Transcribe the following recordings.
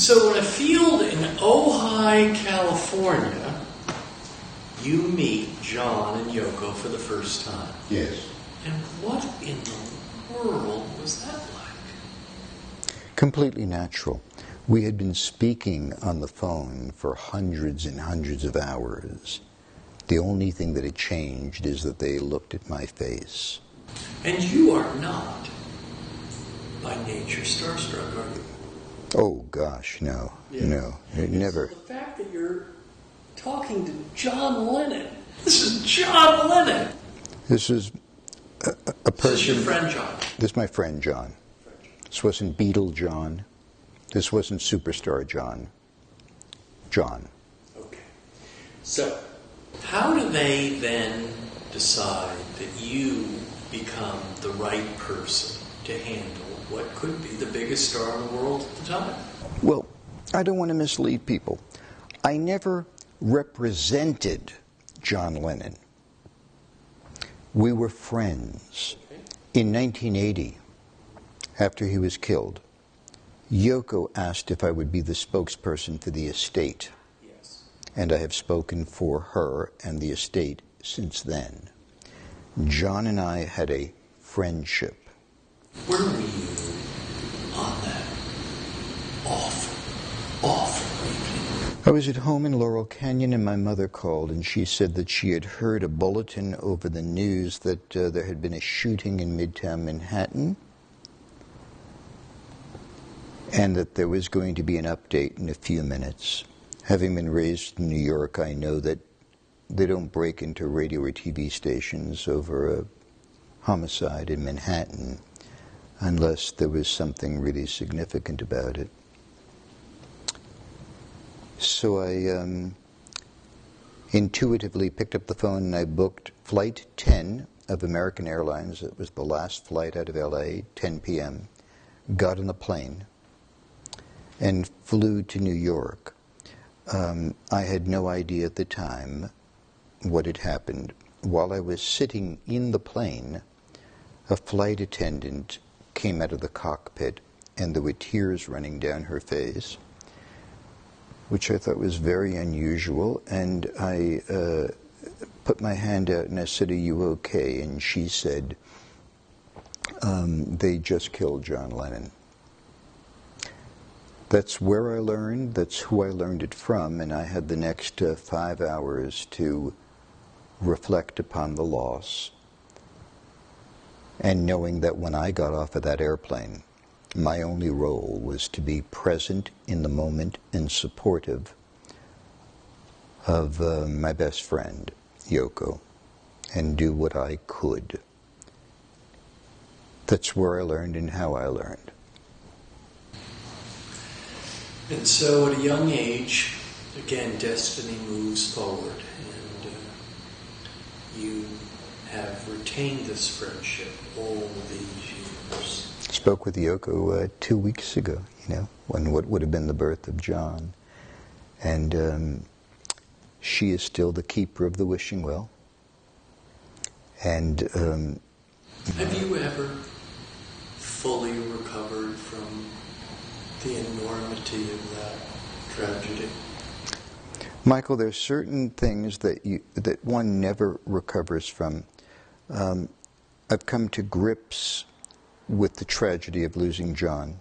So in a field in Ojai, California, you meet John and Yoko for the first time. Yes. And what in the world was that like? Completely natural. We had been speaking on the phone for hundreds and hundreds of hours. The only thing that had changed is that they looked at my face. And you are not, by nature, starstruck, are you? Oh, gosh, no. Yeah. No, never. So the fact that you're talking to John Lennon. This is John Lennon. This is a person. This is your friend John. This is my friend John. This wasn't Beatle John. This wasn't Superstar John. John. Okay. So, how do they then decide that you become the right person to handle what could be the biggest star in the world at the time? Well, I don't want to mislead people. I never represented John Lennon. We were friends. In 1980, after he was killed, Yoko asked if I would be the spokesperson for the estate. Yes. And I have spoken for her and the estate since then. John and I had a friendship. Where were you on that awful evening? I was at home in Laurel Canyon, and my mother called, and she said that she had heard a bulletin over the news that there had been a shooting in Midtown Manhattan, and that there was going to be an update in a few minutes. Having been raised in New York, I know that they don't break into radio or TV stations over a homicide in Manhattan unless there was something really significant about it. So I intuitively picked up the phone and I booked Flight 10 of American Airlines. It was the last flight out of LA, 10 p.m. Got on the plane and flew to New York. I had no idea at the time what had happened. While I was sitting in the plane, a flight attendant came out of the cockpit, and there were tears running down her face, which I thought was very unusual, and I put my hand out and I said, "Are you okay?" And she said, "They just killed John Lennon." That's where I learned, that's who I learned it from, and I had the next 5 hours to reflect upon the loss, and knowing that when I got off of that airplane, my only role was to be present in the moment and supportive of my best friend, Yoko, and do what I could. That's where I learned and how I learned. And so at a young age, again, destiny moves forward, and you have retained this friendship all these years. Spoke with Yoko 2 weeks ago, when what would have been the birth of John. And she is still the keeper of the wishing well. And have you ever fully recovered from the enormity of that tragedy? Michael, there's certain things that one never recovers from. I've come to grips with the tragedy of losing John.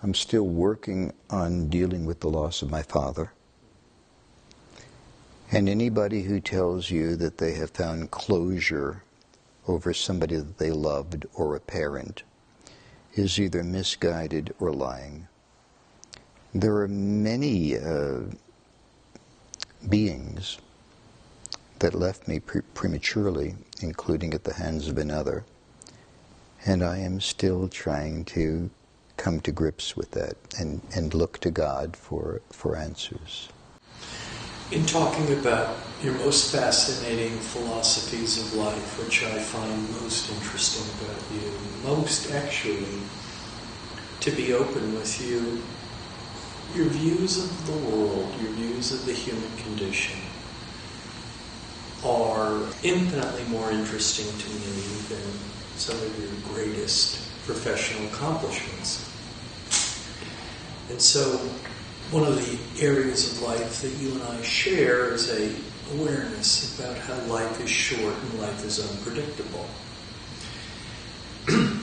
I'm still working on dealing with the loss of my father. And anybody who tells you that they have found closure over somebody that they loved or a parent is either misguided or lying. There are many beings that left me prematurely, including at the hands of another, and I am still trying to come to grips with that and look to God for answers. In talking about your most fascinating philosophies of life, which I find most interesting about you, most actually, to be open with you, your views of the world, your views of the human condition are infinitely more interesting to me than some of your greatest professional accomplishments. And so one of the areas of life that you and I share is a awareness about how life is short and life is unpredictable.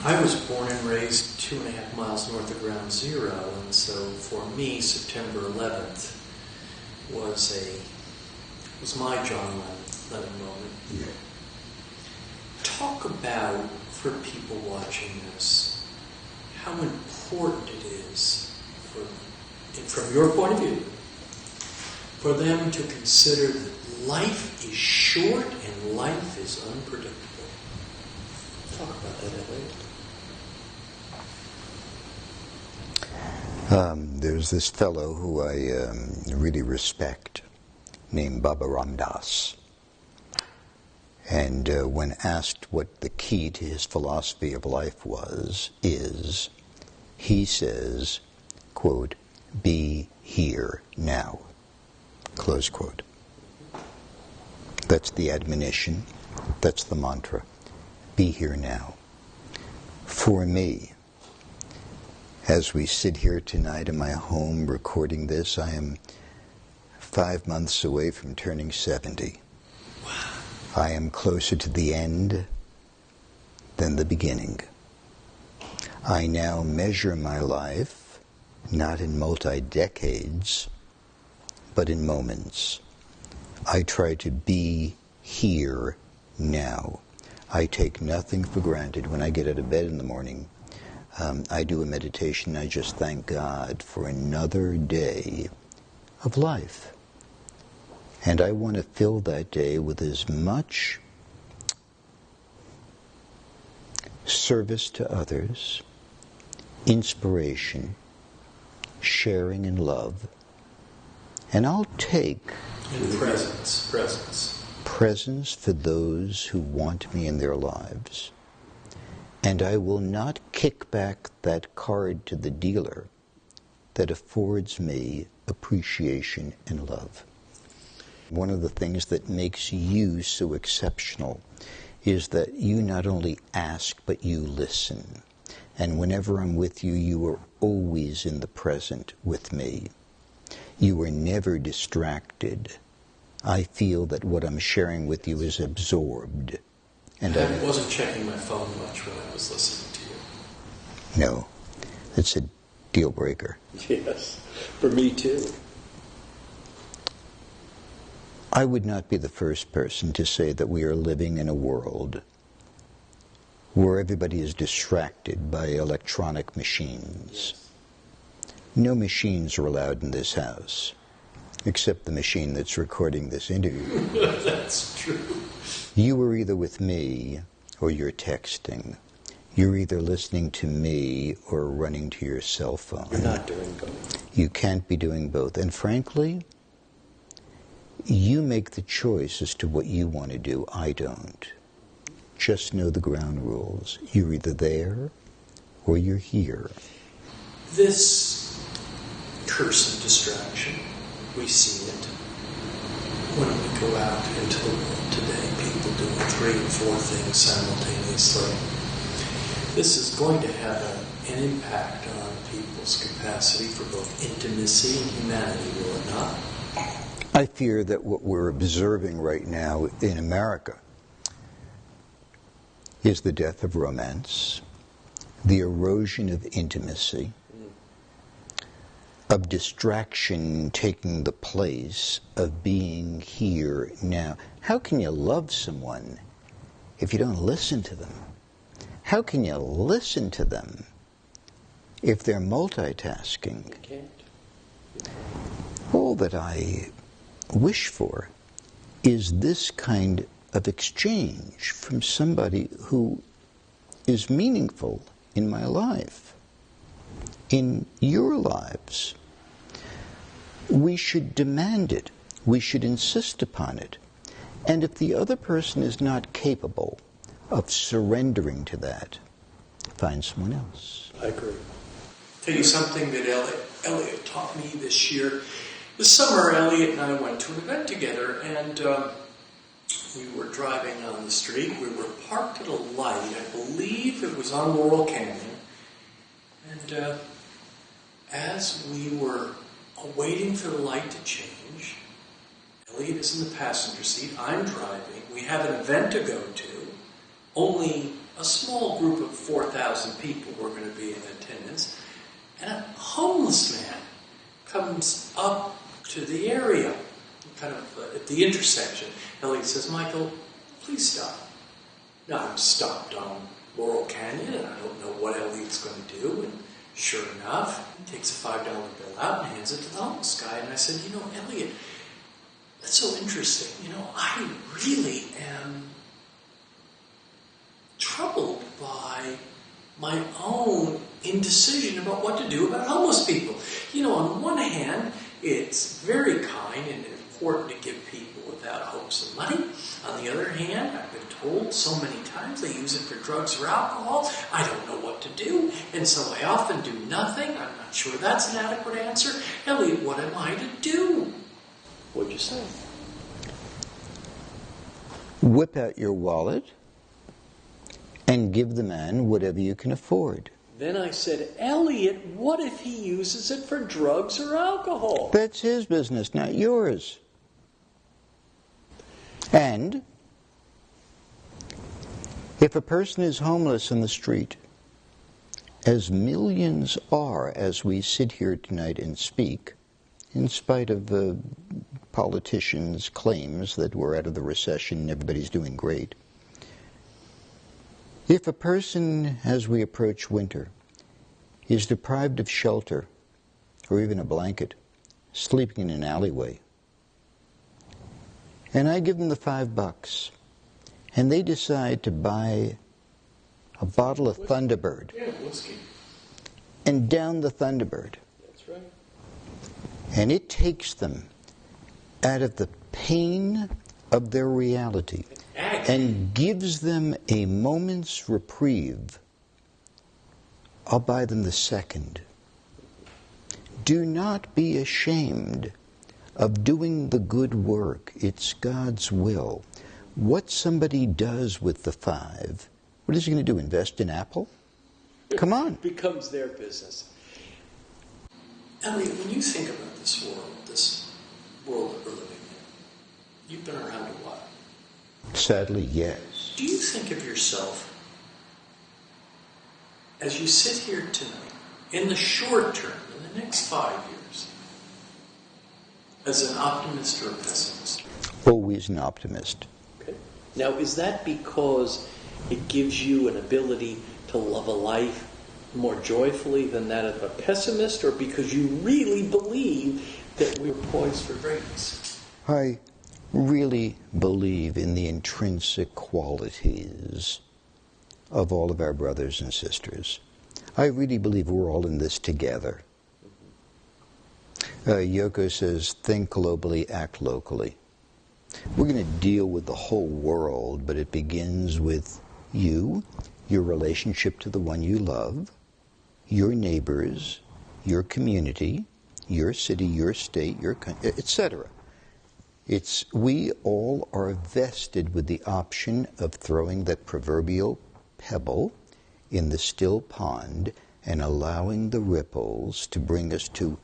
I was born and raised 2.5 miles north of Ground Zero, and so for me, September 11th was my John Lennon moment. Yeah. Talk about, for people watching this, how important it is, from your point of view, for them to consider that life is short and life is unpredictable. Talk about that, Elliot. There's this fellow who I really respect, named Baba Ram Dass. And when asked what the key to his philosophy of life is, he says, quote, "Be here now," close quote. That's the admonition. That's the mantra. Be here now. For me, as we sit here tonight in my home recording this, I am 5 months away from turning 70. Wow. I am closer to the end than the beginning. I now measure my life not in multi-decades, but in moments. I try to be here now. I take nothing for granted. When I get out of bed in the morning, I do a meditation. I just thank God for another day of life. And I want to fill that day with as much service to others, inspiration, sharing and love. And I'll take presence for those who want me in their lives. And I will not kick back that card to the dealer that affords me appreciation and love. One of the things that makes you so exceptional is that you not only ask, but you listen. And whenever I'm with you, you are always in the present with me. You are never distracted. I feel that what I'm sharing with you is absorbed. And I wasn't checking my phone much when I was listening to you. No, it's a deal breaker. Yes, for me too. I would not be the first person to say that we are living in a world where everybody is distracted by electronic machines. No machines are allowed in this house, except the machine that's recording this interview. That's true. You are either with me or you're texting. You're either listening to me or running to your cell phone. You're not doing both. You can't be doing both. And frankly, you make the choice as to what you want to do. I don't. Just know the ground rules. You're either there or you're here. This curse of distraction, we see it when we go out into the world today. People doing 3 and 4 things simultaneously. This is going to have an impact on people's capacity for both intimacy and humanity, will it not? I fear that what we're observing right now in America is the death of romance, the erosion of intimacy, of distraction taking the place of being here now. How can you love someone if you don't listen to them? How can you listen to them if they're multitasking? You can't. All that I wish for is this kind of exchange from somebody who is meaningful in my life, in your lives. We should demand it. We should insist upon it. And if the other person is not capable of surrendering to that, find someone else. I agree. Tell you something that Elliot taught me this year. This summer, Elliot and I went to an event together, and we were driving on the street. We were parked at a light. I believe it was on Laurel Canyon. And as we were waiting for the light to change. Elliot is in the passenger seat. I'm driving. We have an event to go to. Only a small group of 4,000 people were going to be in attendance. And a homeless man comes up to the area, kind of at the intersection. Elliot says, "Michael, please stop." Now, I'm stopped on Laurel Canyon, and I don't know what Elliot's going to do. And sure enough, he takes a $5 bill out and hands it to the homeless guy. And I said, "Elliot, that's so interesting. I really am troubled by my own indecision about what to do about homeless people. On one hand, it's very kind and important to give people without hopes of money. On the other hand, I've been told so many times they use it for drugs or alcohol. I don't know what to do, and so I often do nothing. I'm not sure that's an adequate answer. Elliot, what am I to do?" What'd you say? Whip out your wallet and give the man whatever you can afford. Then I said, "Elliot, what if he uses it for drugs or alcohol?" That's his business, not yours. And if a person is homeless in the street, as millions are as we sit here tonight and speak, in spite of the politicians' claims that we're out of the recession and everybody's doing great, if a person, as we approach winter, is deprived of shelter or even a blanket, sleeping in an alleyway, and I give them the $5, and they decide to buy a bottle of Thunderbird Whiskey. and down the Thunderbird, That's right. and it takes them out of the pain of their reality and gives them a moment's reprieve, I'll buy them the second. Do not be ashamed of doing the good work. It's God's will. What somebody does with the $5, what is he going to do, invest in Apple? Come on. Becomes their business. Elliot, when you think about this world that we're living in, you've been around a while. Sadly, yes. Do you think of yourself, as you sit here tonight, in the short term, in the next 5 years, as an optimist or a pessimist? Always an optimist. Okay. Now, is that because it gives you an ability to love a life more joyfully than that of a pessimist, or because you really believe that we're poised for greatness? I really believe in the intrinsic qualities of all of our brothers and sisters. I really believe we're all in this together. Yoko says, think globally, act locally. We're going to deal with the whole world, but it begins with you, your relationship to the one you love, your neighbors, your community, your city, your state, your country, etc. We all are vested with the option of throwing that proverbial pebble in the still pond and allowing the ripples to bring us to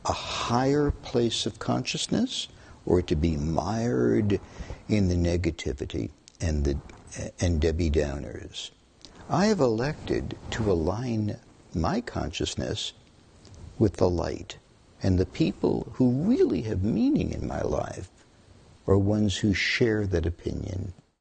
a higher place of consciousness, or to be mired in the negativity and Debbie Downers. I have elected to align my consciousness with the light, and the people who really have meaning in my life are ones who share that opinion.